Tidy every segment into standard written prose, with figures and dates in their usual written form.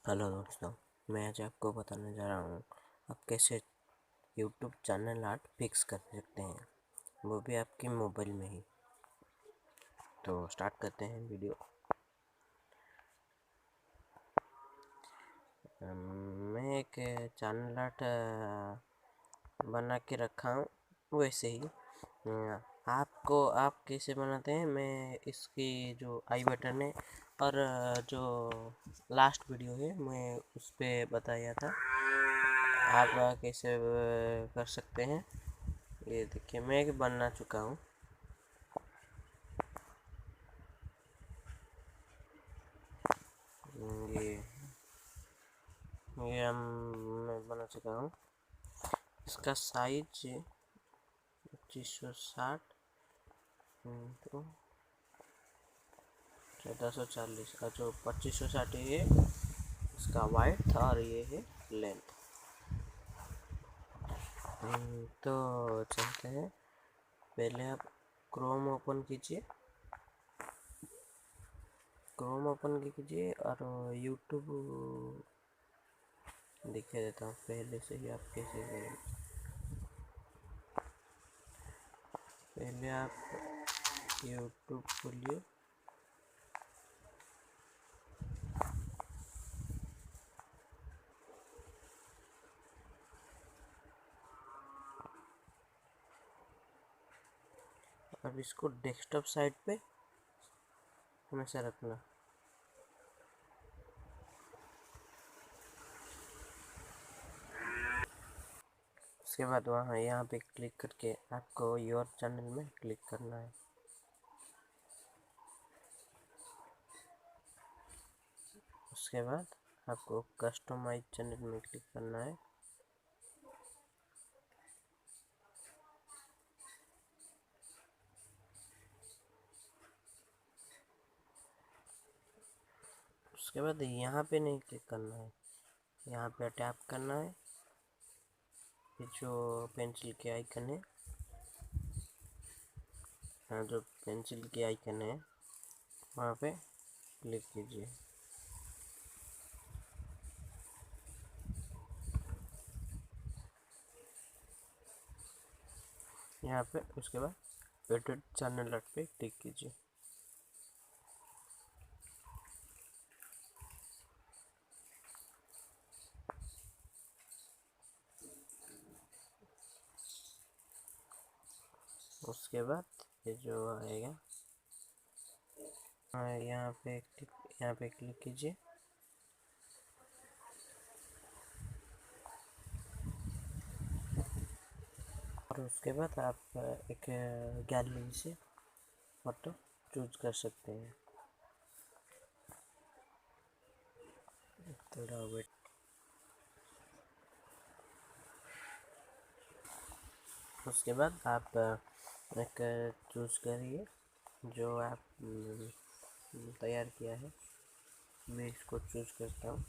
Hello दोस्तों, मैं आज आपको बताने जा रहा हूँ आप कैसे YouTube चैनल आर्ट फिक्स कर सकते हैं, वो भी आपके मोबाइल में ही। तो स्टार्ट करते हैं वीडियो। मैं एक चैनल आर्ट बना के रखा हूँ, वैसे ही आप कैसे बनाते हैं, मैं इसकी जो आई बटन है और जो लास्ट वीडियो है मैं उस पर बताया था आप कैसे कर सकते हैं। ये देखिए, मैं एक बना चुका हूँ। ये मैं बना चुका हूँ। इसका साइज 2560 इंटू 1440 का जो 2560 है इसका वाइड था और ये है लेंथ। तो चलते हैं, पहले आप क्रोम ओपन कीजिए और यूट्यूब दिखा देता हूँ पहले से ही आप कैसे करें। पहले आप यूट्यूब खोलिए, अब इसको डेस्कटॉप साइड पे हमेशा रखना। उसके बाद वहाँ यहाँ पे क्लिक करके आपको योर चैनल में क्लिक करना है। उसके बाद आपको कस्टमाइज चैनल में क्लिक करना है। उसके बाद यहाँ पे नहीं क्लिक करना है, यहाँ पे टैप करना है। ये जो पेंसिल के आइकन है, हाँ जो पेंसिल के आइकन है वहाँ पे क्लिक कीजिए। यहाँ पे उसके बाद एडिट चैनल आर्ट पे क्लिक कीजिए। उसके बाद ये जो आएगा यहाँ पे क्लिक कीजिए। और उसके बाद आप एक गैलरी से फोटो चूज कर सकते हैं। थोड़ा वेट। उसके बाद आप एक चूज करिए जो आप तैयार किया है। मैं इसको चूज करता हूँ।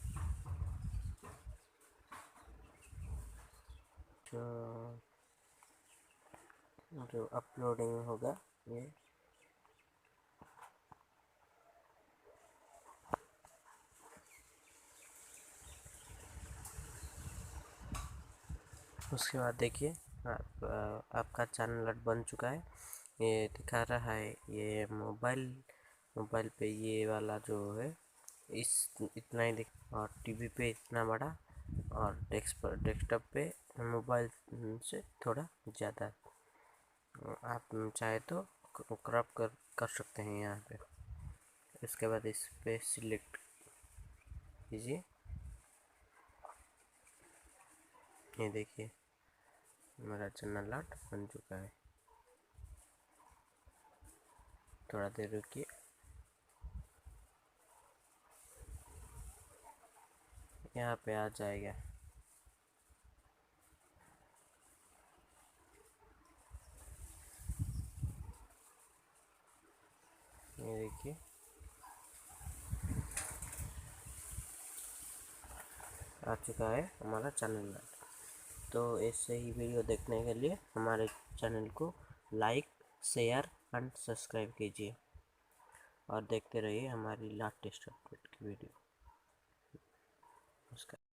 जो अपलोडिंग होगा ये उसके बाद देखिए आपका चैनल बन चुका है। ये दिखा रहा है, ये मोबाइल पे ये वाला जो है इस इतना ही दिख, और टीवी पे इतना बड़ा, और डेस्कटॉप पे मोबाइल से थोड़ा ज़्यादा। आप चाहे तो क्रॉप कर सकते हैं यहाँ पे। इसके बाद इस पे सिलेक्ट कीजिए। ये देखिए मेरा चैनल आर्ट बन चुका है। थोड़ा देर रुकिए, यहाँ पे आ जाएगा। ये देखिए आ चुका है हमारा चैनल आर्ट। तो ऐसे ही वीडियो देखने के लिए हमारे चैनल को लाइक, शेयर एंड सब्सक्राइब कीजिए और देखते रहिए हमारी लेटेस्ट अपडेट की वीडियो। नमस्कार।